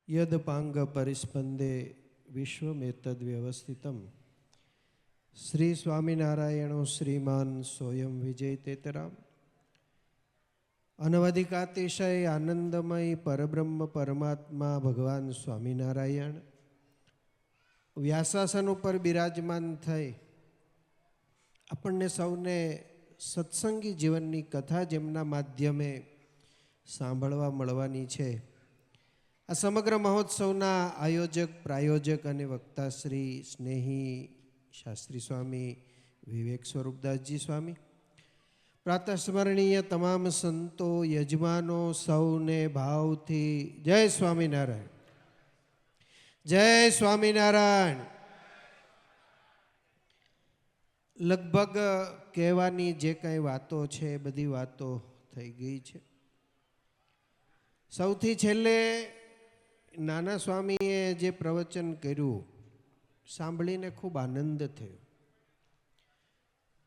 યદપાંગ પરિસ્પંદે વિશ્વમેતદ વ્યવસ્થિતમ શ્રી સ્વામિનારાયણો શ્રીમાન સ્વયં વિજય તેતરામ અનવધિકાતિશય આનંદમય પરબ્રહ્મ પરમાત્મા ભગવાન સ્વામિનારાયણ વ્યાસાસન ઉપર બિરાજમાન થઈ આપણને સૌને સત્સંગી જીવનની કથા જેમના માધ્યમે સાંભળવા મળવાની છે. આ સમગ્ર મહોત્સવના આયોજક પ્રાયોજક અને વક્તા શ્રી સ્નેહી શાસ્ત્રી સ્વામી વિવેક સ્વરૂપદાસજી સ્વામી, પ્રાતઃસ્મરણીય તમામ સંતો યજમાનો સૌને ભાવથી જય સ્વામિનારાયણ, જય સ્વામિનારાયણ. લગભગ કહેવાની જે કંઈ વાતો છે એ બધી વાતો થઈ ગઈ છે. સૌથી છેલ્લે નાના સ્વામીએ જે પ્રવચન કર્યું સાંભળીને ખૂબ આનંદ થયો.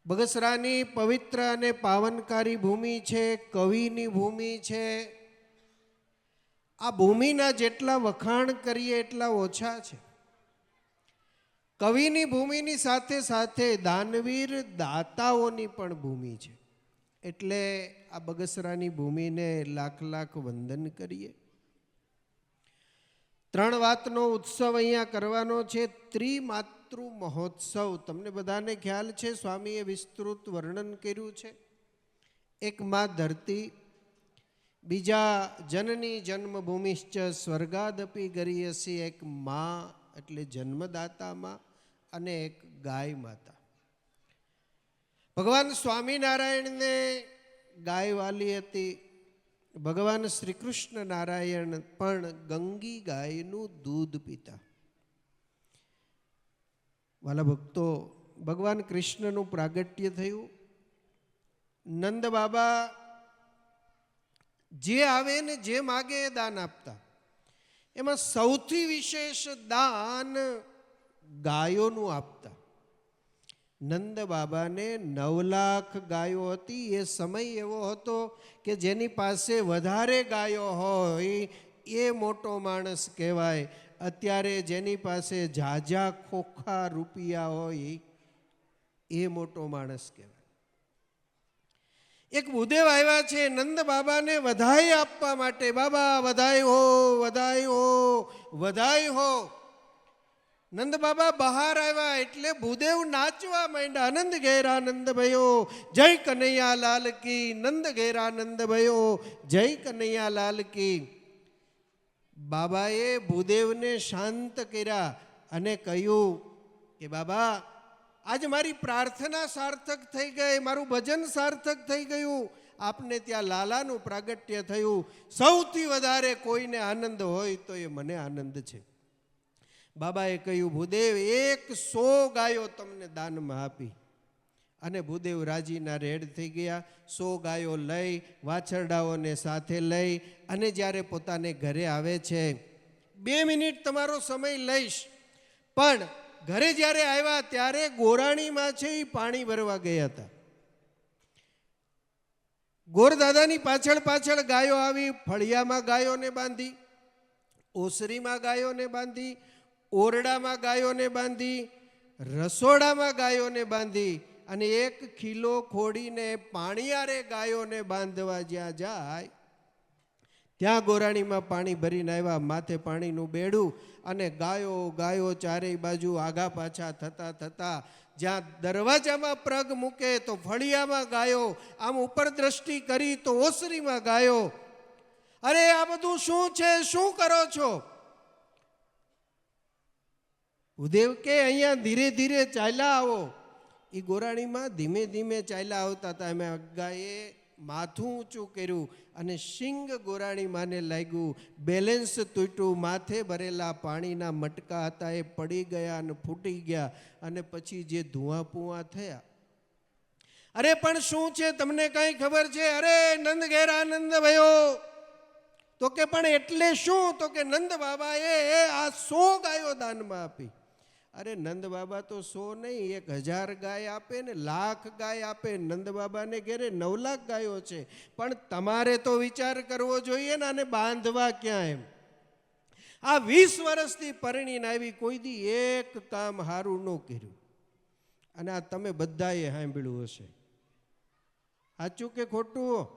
બગસરાની પવિત્ર અને પાવનકારી ભૂમિ છે, કવિની ભૂમિ છે. આ ભૂમિના જેટલા વખાણ કરીએ એટલા ઓછા છે. કવિની ભૂમિની સાથે સાથે દાનવીર દાતાઓની પણ ભૂમિ છે. એટલે આ બગસરાની ભૂમિને લાખ લાખ વંદન કરીએ. 3 વાતનો ઉત્સવ અહીંયા કરવાનો છે. ત્રિમાતૃ મહોત્સવ. તમને બધાને ખ્યાલ છે, સ્વામીએ વિસ્તૃત વર્ણન કર્યું છે. એક માં ધરતી, બીજા જનની જન્મભૂમિશ્ચ સ્વર્ગાદપી ગરીયસી, એક માં એટલે જન્મદાતા માં, અને એક ગાય માતા. ભગવાન સ્વામિનારાયણને ગાય વાલી હતી. ભગવાન શ્રી કૃષ્ણ નારાયણ પણ ગંગી ગાયનું દૂધ પીતા. વાલા ભક્તો, ભગવાન કૃષ્ણનું પ્રાગટ્ય થયું. નંદ બાબા જે આવે ને જે માગે એ દાન આપતા. એમાં સૌથી વિશેષ દાન ગાયોનું આપતા. નંદ બાબાને 9 લાખ ગાયો હતી. એ સમય એવો હતો કે જેની પાસે વધારે ગાયો હોય એ મોટો માણસ કહેવાય. અત્યારે જેની પાસે ઝાઝા ખોખા રૂપિયા હોય એ મોટો માણસ કહેવાય. એક ભૂદેવ આવ્યા છે નંદ બાબાને વધાઈ આપવા માટે. બાબા વધાઈ હો, વધાઈ હો, વધાઈ હો. નંદ બાબા બહાર આવ્યા એટલે ભૂદેવ નાચવા માંડ્યા. નંદ ઘેરા નંદ ભયો જય કનૈયા લાલ કી, નંદ ઘેરા નંદ ભયો જય કનૈયા લાલ કી. બાબાએ ભૂદેવને શાંત કર્યા અને કહ્યું કે બાબા, આજ મારી પ્રાર્થના સાર્થક થઈ ગઈ, મારું ભજન સાર્થક થઈ ગયું. આપને ત્યાં લાલાનું પ્રાગટ્ય થયું. સૌથી વધારે કોઈને આનંદ હોય તો એ મને આનંદ છે. બાબાએ કહ્યું, ભૂદેવ 100 ગાયો તમને દાનમાં આપી. અને ભૂદેવ રાજીના રેડ થઈ ગયા. 100 ગાયો લઈ, વાછરડાઓને સાથે લઈ અને જ્યારે પોતાને ઘરે આવે છે, 2 મિનિટ તમારો સમય લઈશ, પણ ઘરે જ્યારે આવ્યા ત્યારે ગોરાણીમાં છે એ પાણી ભરવા ગયા હતા. ગોરદાદાની પાછળ પાછળ ગાયો આવી. ફળિયામાં ગાયોને બાંધી, ઓસરીમાં ગાયોને બાંધી, ઓરડામાં ગાયોને બાંધી, રસોડામાં ગાયોને બાંધી, અને 1 ખીલો ખોડીને પાણીયારે ગાયોને બાંધવા જ્યાં જાય ત્યાં ગોરાણીમાં પાણી ભરીને આવ્યા. માથે પાણીનું બેડું અને ગાયો ગાયો ચારેય બાજુ આગા પાછા થતા થતા જ્યાં દરવાજામાં પ્રગ મૂકે તો ફળિયામાં ગાયો, આમ ઉપર દ્રષ્ટિ કરી તો ઓસરીમાં ગાયો. અરે આ બધું શું છે, શું કરો છો? ભૂદેવ કે અહીંયા ધીરે ધીરે ચાલ્યા આવો. એ ગોરાણીમાં ધીમે ધીમે ચાલ્યા આવતા હતા. એમ ગાયે માથું ઊંચું કર્યું અને શિંગ ગોરાણી માને લાગ્યું. બેલેન્સ તૂટ્યું. માથે ભરેલા પાણીના મટકા હતા એ પડી ગયા અને ફૂટી ગયા. અને પછી જે ધુઆ પુઆ થયા. અરે પણ શું છે, તમને કઈ ખબર છે? અરે નંદ ઘેરા નંદ ભયો. તો કે પણ એટલે શું? તો કે નંદ બાબાએ આ 100 ગાયો દાનમાં આપી. અરે નંદ બાબા તો 100 નહીં, 1000 ગાય આપે ને, લાખ ગાય આપે. નંદ બાબાને ઘેરે 9 લાખ ગાયો છે. પણ તમારે તો વિચાર કરવો જોઈએ ને આને બાંધવા ક્યાં એમ. આ 20 વર્ષથી પરણીને આવી, કોઈ દી એક કામ સારું ન કર્યું. અને આ તમે બધાએ સાંભળ્યું હશે. સાચું કે ખોટું?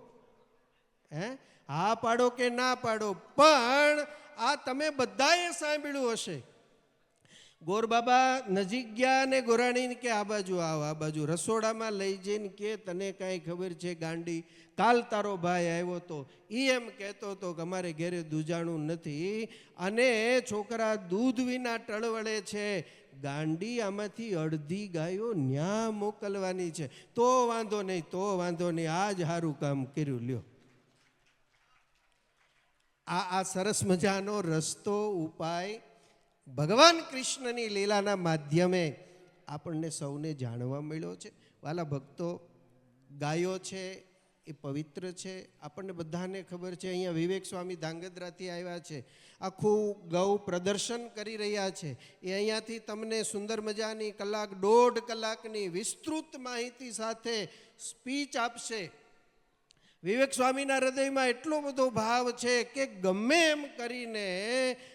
હા પાડો કે ના પાડો, પણ આ તમે બધાએ સાંભળ્યું હશે. ગોરબાબા નજીક ગયા ને ગોરાણીને કે આ બાજુ આવ, આ બાજુ રસોડામાં લઈ જઈને કે તને કાંઈ ખબર છે ગાંડી, કાલ તારો ભાઈ આવ્યો તો એ એમ કહેતો હતો કે અમારે ઘેરે દૂજાણું નથી અને છોકરા દૂધ વિના ટળવળે છે. ગાંડી, આમાંથી અડધી ગાયો ન્યા મોકલવાની છે. તો વાંધો નહીં, તો વાંધો નહીં, આ જ સારું કામ કર્યું. લ્યો, આ સરસ મજાનો રસ્તો, ઉપાય ભગવાન કૃષ્ણની લીલાના માધ્યમે આપણને સૌને જાણવા મળ્યો છે. વાલા ભક્તો, ગાયો છે એ પવિત્ર છે, આપણને બધાને ખબર છે. અહીંયા વિવેક સ્વામી ધાંગધ્રાથી આવ્યા છે, આખું ગૌ પ્રદર્શન કરી રહ્યા છે. એ અહીંયાથી તમને સુંદર મજાની 1.5 કલાકની વિસ્તૃત માહિતી સાથે સ્પીચ આપશે. વિવેક સ્વામીના હૃદયમાં એટલો બધો ભાવ છે કે ગમે એમ કરીને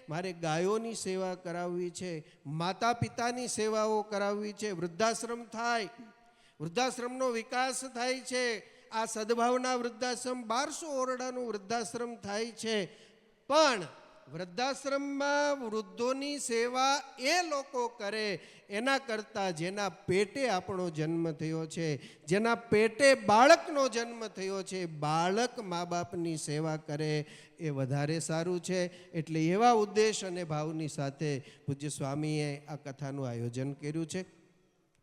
મારે ગાયોની સેવા કરાવવી છે, માતા પિતાની સેવાઓ કરાવવી છે, વૃદ્ધાશ્રમ થાય, વૃદ્ધાશ્રમનો વિકાસ થાય છે. આ સદભાવના વૃદ્ધાશ્રમ 1200 ઓરડાનું વૃદ્ધાશ્રમ થાય છે. પણ વૃદ્ધાશ્રમમાં વૃદ્ધોની સેવા એ લોકો કરે એના કરતાં જેના પેટે આપણો જન્મ થયો છે, જેના પેટે બાળકનો જન્મ થયો છે, બાળક મા બાપની સેવા કરે એ વધારે સારું છે. એટલે એવા ઉદ્દેશ અને ભાવની સાથે પૂજ્ય સ્વામીએ આ કથાનું આયોજન કર્યું છે.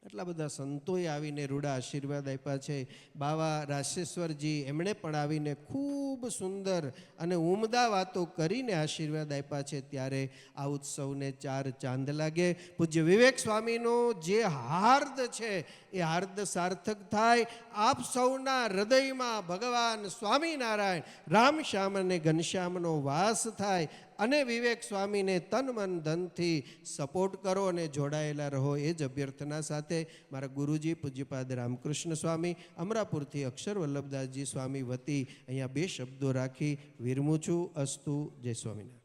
એટલા બધા સંતોએ આવીને રૂડા આશીર્વાદ આપ્યા છે. બાવા રાશેશ્વરજી એમણે પણ આવીને ખૂબ સુંદર અને ઉમદા વાતો કરીને આશીર્વાદ આપ્યા છે. ત્યારે આ ઉત્સવને 4 ચાંદ લાગે. પૂજ્ય વિવેક સ્વામીનો જે હાર્દ છે એ હાર્દ સાર્થક થાય. આપ સૌના હૃદયમાં ભગવાન સ્વામિનારાયણ રામ શ્યામ અને ઘનશ્યામનો વાસ થાય અને વિવેક સ્વામીને તન મન ધનથી સપોર્ટ કરો અને જોડાયેલા રહો, એ જ અભ્યર્થના સાથે મારા ગુરુજી પૂજ્યપાદ રામકૃષ્ણ સ્વામી અમરાપુરથી અક્ષર વલ્લભદાસજી સ્વામી વતી અહીંયા 2 શબ્દો રાખી વિરમું છું. અસ્તુ. જય સ્વામિનારાયણ.